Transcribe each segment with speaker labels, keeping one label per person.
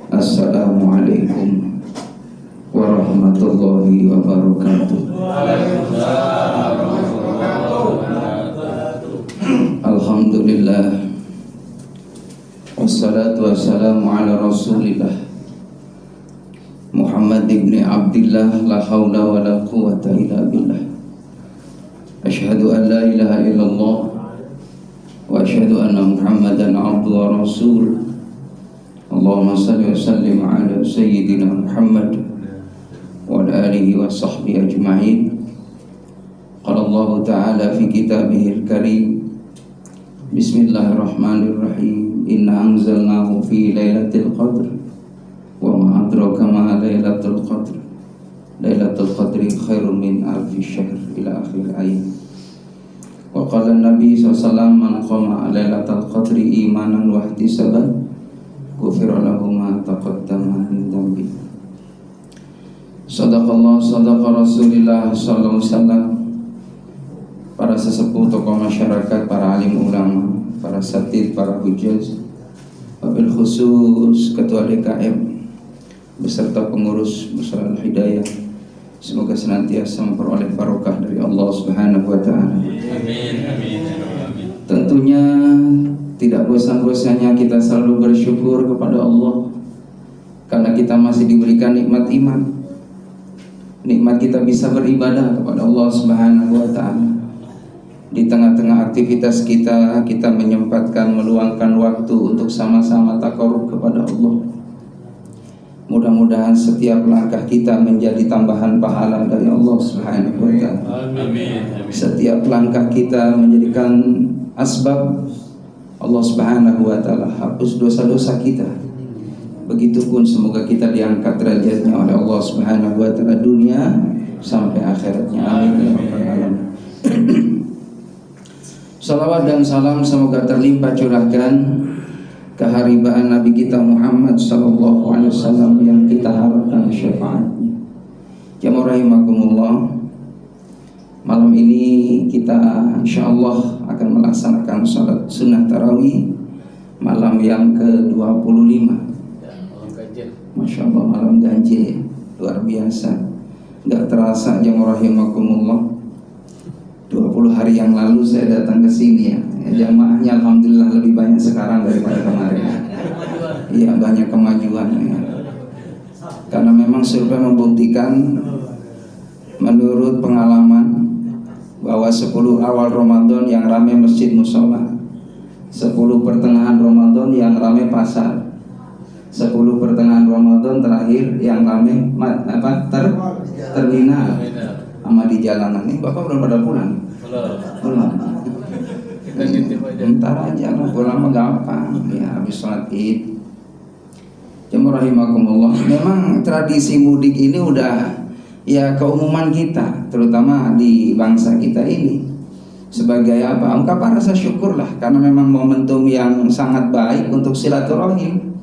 Speaker 1: Assalamualaikum warahmatullahi wabarakatuh. Alhamdulillah, wassalatu wassalamu ala rasulillah Muhammad ibn Abdillah, la hawla wa la quwwata illa billah. Asyhadu an la ilaha illallah wa asyhadu anna Muhammadan abduhu wa rasuluh. Allahumma salli wa sallim ala sayyidina Muhammad wa ala alihi wa sahbihi ajma'in. Qala Allah ta'ala fi kitabihil karim, bismillahirrahmanirrahim, inna anzalnahu fi lailatul qadr wa ma adraka ma lailatul qadr, lailatul qadri khairun min alfi syahr, ila akhir ayat. Wa qala an-nabi sallallahu alaihi wasallam, man qama lailatul qadri imanan wa ihtisaban ghufira lahu ma taqaddama min dhanbi. Sadaqallah, sadaqa Rasulillah sallallahu alaihi wasallam. Para sesepuh, tokoh masyarakat, para alim ulama, para satid, para hujjaj, wabil khusus ketua DKM beserta pengurus Musyawarah Hidayah, semoga senantiasa memperoleh barokah dari Allah Subhanahu wa taala. Amin, amin, amin. Tentunya tidak bosan-bosannya kita selalu bersyukur kepada Allah karena kita masih diberikan nikmat iman, nikmat kita bisa beribadah kepada Allah Subhanahu wa taala. Di tengah-tengah aktivitas kita menyempatkan, meluangkan waktu untuk sama-sama taqarrub kepada Allah. Mudah-mudahan setiap langkah kita menjadi tambahan pahala dari Allah Subhanahu wa taala. Amin. Setiap langkah kita menjadikan asbab Allah Subhanahu wa taala hapus dosa-dosa kita. Begitupun semoga kita diangkat derajatnya oleh Allah Subhanahu wa taala dunia sampai akhiratnya. Amin ya rabbal alamin. Salawat dan salam semoga terlimpah curahkan keharibaan Nabi kita Muhammad sallallahu alaihi wasallam yang kita harapkan syafaatnya. Jamaah rahimakumullah, malam ini kita insyaallah akan melaksanakan salat sunnah tarawih malam yang ke-25. Masya Allah, malam ganjil ya, luar biasa. Gak terasa jamaah rahimakumullah, 20 hari yang lalu saya datang ke sini ya. Jamaahnya alhamdulillah lebih banyak sekarang daripada kemarin. Iya, banyak kemajuan ya. Karena memang survei membuktikan menurut pengalaman bahwa 10 awal Ramadan yang ramai masjid musola, 10 pertengahan Ramadan yang ramai pasar, 10 pertengahan Ramadan terakhir yang ramai terminal sama di jalanan. Ini Bapak belum pada pulang? Belum. Bentar aja lah, pulang mah gampang ya, habis sholat Id. Jemaah rahimakumullah, memang tradisi mudik ini udah ya keumuman kita, terutama di bangsa kita ini, sebagai apa? Ungkapan rasa syukur lah, karena memang momentum yang sangat baik untuk silaturahim.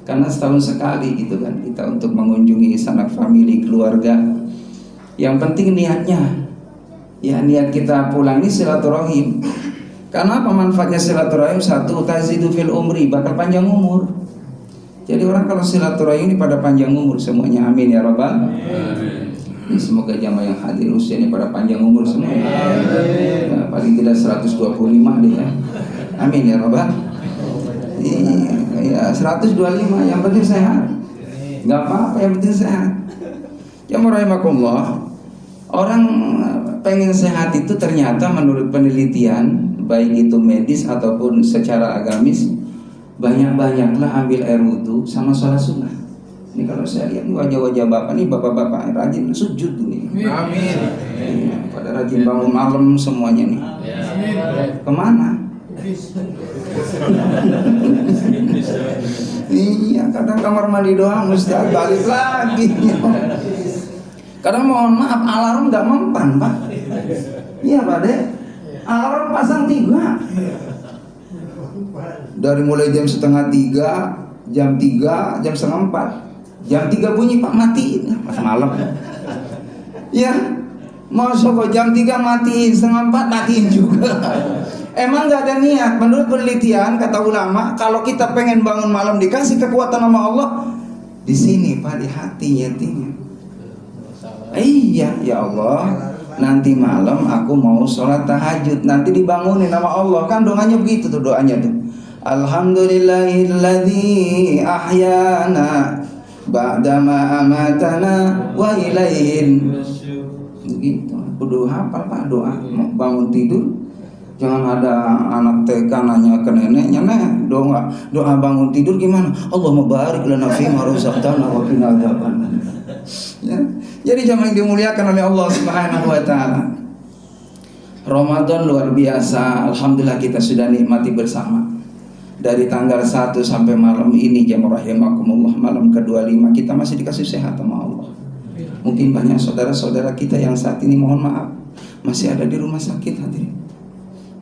Speaker 1: Karena setahun sekali gitu kan kita untuk mengunjungi sanak famili, keluarga. Yang penting niatnya, ya niat kita pulang ini silaturahim. Karena apa manfaatnya silaturahim? Satu, tazidu fil umri, bakal panjang umur. Jadi orang kalau silaturahim ini pada panjang umur semuanya. Amin ya rabbal alamin. Semoga jamaah yang hadir usianya pada panjang umur semuanya. Ya, paling tidak 125 deh ya. Amin ya rabbal. Ya 125, yang penting sehat. Gak apa-apa, yang penting sehat. Jamaah rahimakumullah, orang pengen sehat itu ternyata menurut penelitian, baik itu medis ataupun secara agamis, banyak-banyaklah ambil air wudu sama sholat sunnah. Ini kalau saya lihat wajah-wajah bapak nih, bapak-bapak rajin sujud nih. Amin. Ya, pada rajin bangun malam semuanya nih. Kemana? Iya, kadang kamar mandi doang Ustaz, balik lagi. Kadang mohon maaf, alarm gak mempan Pak. Iya Pak Dek, alarm pasang 3. Dari mulai jam setengah 3, jam 3, jam setengah 4. Jam 3 bunyi Pak, matiin pas malam. Ya, masuk kok jam 3 matiin, setengah 4 matiin juga. Emang gak ada niat. Menurut penelitian kata ulama, kalau kita pengen bangun malam dikasih kekuatan sama Allah, Di sini Pak, di hatinya intinya. Iya, ya Allah, nanti malam aku mau sholat tahajud, nanti dibangunin sama Allah. Kan doanya begitu tuh, doanya tuh. Alhamdulillahilladzi ahyana ba'dama amatana wa ilaihin. Begitu. Kudu hafal Pak doa. Mau bangun tidur, jangan ada anak TK nanya ke neneknya, "Nek, doa bangun tidur gimana?" Allahumma barik lana fi ma razaqtana wa qina adzabannar. Ya. Jadi jamaah yang dimuliakan oleh Allah Subhanahu wa taala. Ramadan luar biasa. Alhamdulillah kita sudah nikmati bersama. Dari tanggal 1 sampai malam ini jamaah rahimakumullah, malam ke-25 kita masih dikasih sehat sama Allah. Mungkin banyak saudara-saudara kita yang saat ini mohon maaf masih ada di rumah sakit hadirin.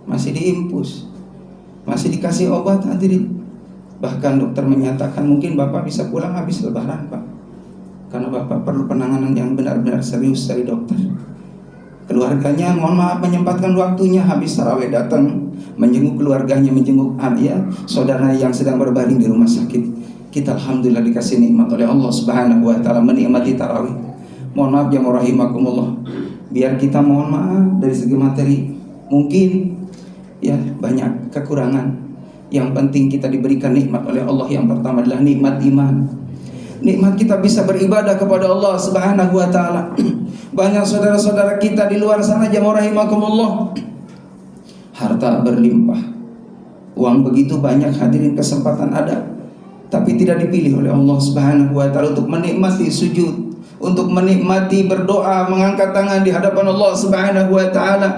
Speaker 1: Masih diimpus, masih dikasih obat hadirin. Bahkan dokter menyatakan mungkin Bapak bisa pulang habis lebaran Pak, karena Bapak perlu penanganan yang benar-benar serius dari dokter. Keluarganya mohon maaf menyempatkan waktunya habis tarawih datang menjenguk keluarganya, menjenguk saudara yang sedang berbaring di rumah sakit. Kita alhamdulillah dikasih nikmat oleh Allah Subhanahu wa taala menikmati tarawih. Mohon maaf ya rahimakumullah. Biar kita mohon maaf dari segi materi mungkin ya banyak kekurangan. Yang penting kita diberikan nikmat oleh Allah. Yang pertama adalah nikmat iman. Nikmat kita bisa beribadah kepada Allah Subhanahu wa taala. Banyak saudara-saudara kita di luar sana jamaah rahimakumullah, harta berlimpah, uang begitu banyak hadirin, kesempatan ada, tapi tidak dipilih oleh Allah Subhanahu wa taala untuk menikmati sujud, untuk menikmati berdoa, mengangkat tangan di hadapan Allah Subhanahu wa taala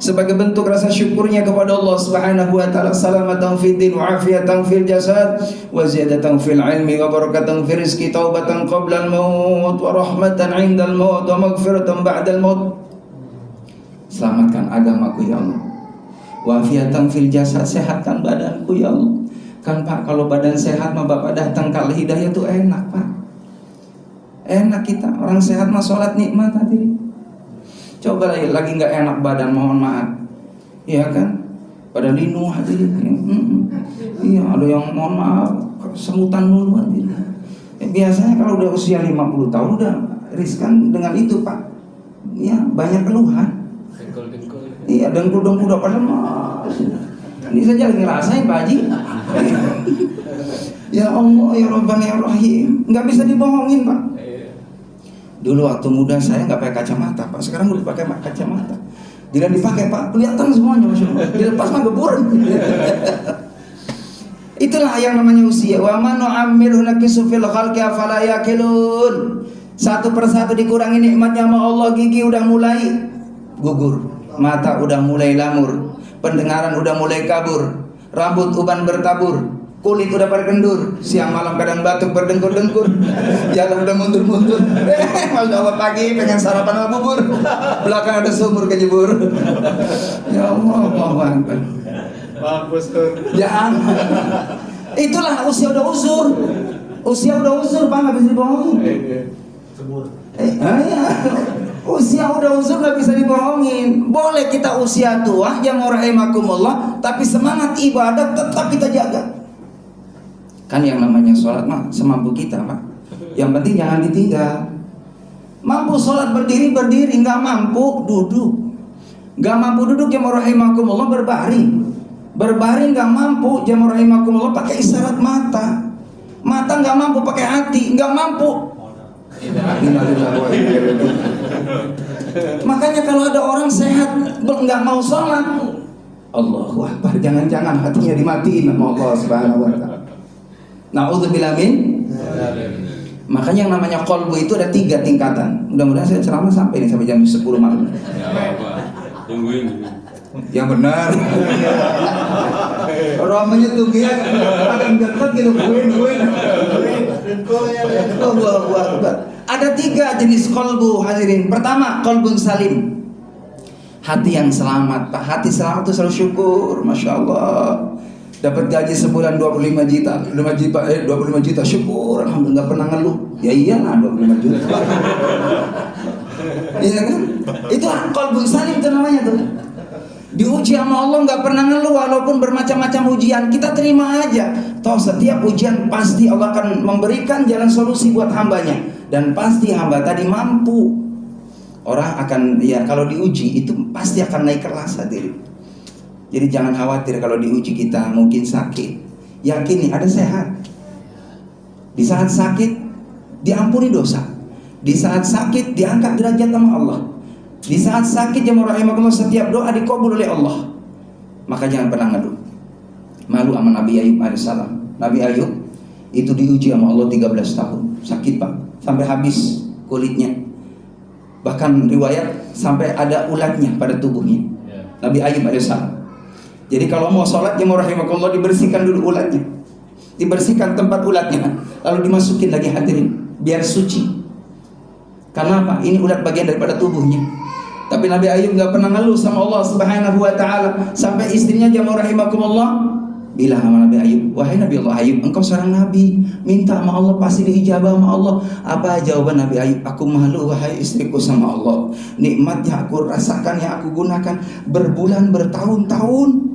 Speaker 1: sebagai bentuk rasa syukurnya kepada Allah Subhanahu wa taala. Salamatan fid din wa afiatan fil jasad wa ziyadatan fil ilmi wa barakatan fil rizqi, taubatan qabla al maut wa rahmatan 'inda al maut wa maghfiratan ba'da al maut. Selamatkan agamaku ya Allah. Wa afiatan fil jasad, sehatkan badanku ya Allah. Kan Pak, kalau badan sehat mah Bapak datang kalau hidayah tuh enak Pak. Enak kita, orang sehat mah sholat nikmat hadirin. Coba lagi nggak enak badan, mohon maaf, iya kan? Pada linu hadirin. Iya, ada yang mohon maaf semutan dulu hadirin. Biasanya kalau udah usia 50 tahun udah riskan dengan itu Pak. Iya, banyak keluhan. Iya, dengkul udah pada lemas. Ini saja lagi ngerasain Pak Haji. Ya Allah, ya Rabbana ya Rahim, nggak bisa dibohongin Pak. Dulu waktu muda saya nggak pakai kacamata Pak, sekarang udah pakai kacamata. Bila dipakai Pak, kelihatan semuanya, Masya Allah. Dilepas mah gebur. Itulah yang namanya usia. Wa man nu'ammirhu nakisu fil khalqi afala yaqilun. Satu persatu dikurangi nikmatnya sama Allah, gigi udah mulai gugur, mata udah mulai lamur, pendengaran udah mulai kabur, rambut uban bertabur, kulit udah pada kendur, siang malam kadang batuk berdengkur-dengkur, jalan udah mundur-mundur. Masya Allah, pagi pengen sarapan sama bubur, belakang ada sumur kejebur. Ya Allah, Allahu Akbar.
Speaker 2: Mampus tuh.
Speaker 1: Jangan. Itulah usia udah uzur. Usia udah uzur Pak, nggak bisa dibohongin. Ya. Usia udah uzur nggak bisa dibohongin. Boleh kita usia tua, yang rahimakumullah, tapi semangat ibadah tetap kita jaga. Kan yang namanya sholat mah semampu kita Pak. Yang penting jangan ditinggal. Mampu sholat berdiri, nggak mampu duduk. Nggak mampu duduk jamaah rahimakumullah berbaring. Berbaring nggak mampu jamaah rahimakumullah pakai isyarat mata. Mata nggak mampu pakai hati, nggak mampu. Makanya kalau ada orang sehat nggak mau sholat, Allahu Akbar, jangan-jangan hatinya dimatiin sama Allah Subhanahu wa taala. Na'udzubillah min. Makanya yang namanya qalbu itu ada 3 tingkatan. Mudah-mudahan saya ceramah sampai nih sampai jam 10 malam.
Speaker 2: Tungguin.
Speaker 1: Yang benar. Ramanya tungguin ada dekat gitu, gue. Allahu Akbar. Ada 3 jenis qalbu hadirin. Pertama, qalbun salim. Hati yang selamat, Pak. Hati selamat itu selalu syukur, Masya Allah. Dapat gaji sebulan 25 juta, syukur, alhamdulillah, nggak pernah ngeluh. Ya iyalah 25 juta. Iya kan? Itu qalbun salim itu namanya tuh. Diuji sama Allah nggak pernah ngeluh, walaupun bermacam-macam ujian kita terima aja. Toh setiap ujian pasti Allah akan memberikan jalan solusi buat hambanya, dan pasti hamba tadi mampu. Orang akan ya kalau diuji itu pasti akan naik kelas hadirin. Jadi jangan khawatir kalau diuji kita mungkin sakit. Yakini ada sehat. Di saat sakit diampuni dosa. Di saat sakit diangkat derajat sama Allah. Di saat sakit jemaah rahimakumullah setiap doa dikabul oleh Allah. Maka jangan pernah ngadu. Malu sama Nabi Ayub alaihissalam. Nabi Ayub itu diuji sama Allah 13 tahun. Sakit Pak, sampai habis kulitnya. Bahkan riwayat sampai ada ulatnya pada tubuhnya. Nabi Ayub alaihissalam. Jadi kalau mau sholat jemaah rahimakumullah dibersihkan dulu ulatnya. Dibersihkan tempat ulatnya, lalu dimasukin lagi hadirin biar suci. Karena apa? Ini ulat bagian daripada tubuhnya. Tapi Nabi Ayub nggak pernah ngeluh sama Allah Subhanahu wa taala, sampai istrinya jamaah rahimakumullah bilang sama Nabi Ayub, "Wahai Nabi Allah Ayub, engkau seorang nabi, minta sama Allah pasti diijabah sama Allah." Apa jawaban Nabi Ayub? "Aku malu wahai istriku sama Allah. Nikmatnya aku rasakan, yang aku gunakan berbulan bertahun-tahun.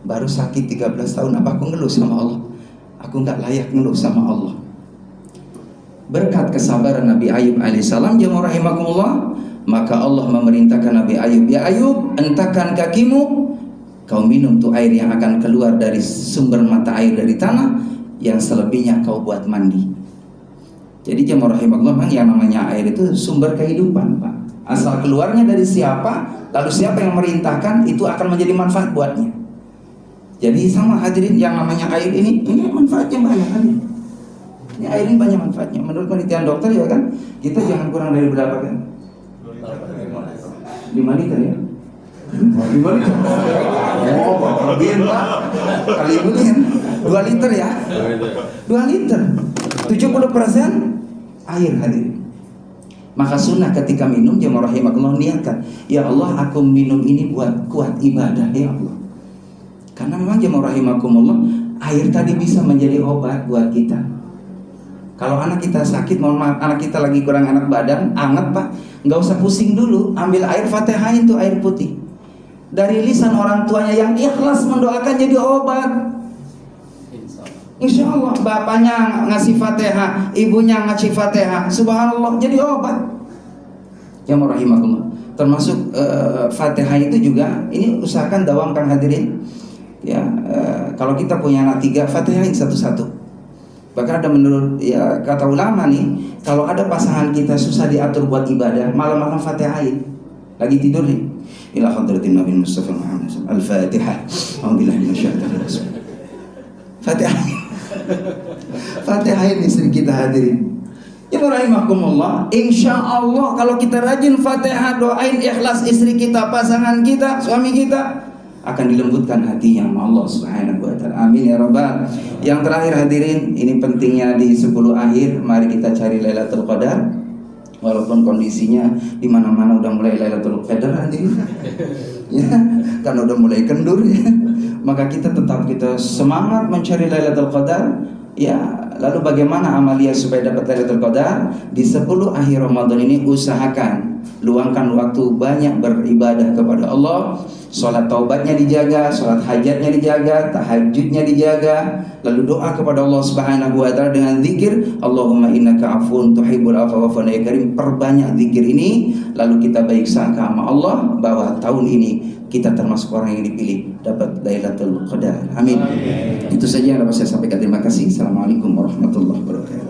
Speaker 1: Baru sakit 13 tahun apa aku ngeluh sama Allah? Aku nggak layak ngeluh sama Allah." Berkat kesabaran Nabi Ayub alaihissalam jamaah rahimakumullah, maka Allah memerintahkan Nabi Ayub, "Ya Ayub, hentakkan kakimu, kau minum tuh air yang akan keluar dari sumber mata air dari tanah, yang selebihnya kau buat mandi." Jadi jemaah rahimakumullah, memang yang namanya air itu sumber kehidupan Pak. Asal keluarnya dari siapa, lalu siapa yang merintahkan, itu akan menjadi manfaat buatnya. Jadi sama hadirin, yang namanya air ini manfaatnya banyak kan? Ini air ini banyak manfaatnya. Menurut penelitian dokter ya kan, kita jangan kurang dari berapa kan? 5 liter ya? 5 liter? Oh, lebihin Pak. Kali ini 2 liter ya? 2 liter 70% air hadirin. Maka sunnah ketika minum jemaah rahimakumullah niatkan, "Ya Allah, aku minum ini buat kuat ibadah ya Allah." Karena memang jemaah rahimakumullah, air tadi bisa menjadi obat buat kita. Kalau anak kita sakit, mohon maaf, anak kita lagi kurang enak badan, anget Pak, nggak usah pusing dulu, ambil air Fatihain tuh air putih. Dari lisan orang tuanya yang ikhlas mendoakan jadi obat. Insya Allah bapaknya ngasih Fatihah, ibunya ngasih Fatihah, subhanallah jadi obat. Ya rahimakumullah. Termasuk Fatihah itu juga, ini usahakan dawamkan hadirin. Ya, kalau kita punya anak 3, Fatihain satu-satu. Bahkan ada menurut ya kata ulama nih, kalau ada pasangan kita susah diatur buat ibadah, malam-malam Fatihain. Lagi tidur nih, ila hadratin Nabi Mustafa Muhammad Al-Fatihah. Alhamdulillah minasyaitonir rajim. Fatihah. Fatihain istri kita hadirin. Ya rahimakumullah, insya Allah kalau kita rajin Fatihah, doain ikhlas istri kita, pasangan kita, suami kita, akan dilembutkan hatinya sama Allah Subhanahu wa taala. Amin ya rabbal. Yang terakhir hadirin, ini pentingnya di 10 akhir, mari kita cari Lailatul Qadar. Walaupun kondisinya di mana-mana udah mulai Lailatul Qadar hadirin. Ya, kan udah mulai kendur ya. Maka kita tetap semangat mencari Lailatul Qadar. Ya, lalu bagaimana amalia supaya dapat Lailatul Qadar? Di 10 akhir Ramadan ini usahakan luangkan waktu banyak beribadah kepada Allah. Sholat taubatnya dijaga, sholat hajatnya dijaga, tahajudnya dijaga, lalu doa kepada Allah Subhanahu wa taala dengan zikir, Allahumma innaka afuwun tuhibbul afwa fa'fu anni ya karim. Perbanyak zikir ini, lalu kita baik sangka sama Allah bahwa tahun ini kita termasuk orang yang dipilih dapat Lailatul Qadar. Amin. Itu saja yang dapat saya sampaikan. Terima kasih. Assalamualaikum warahmatullahi wabarakatuh.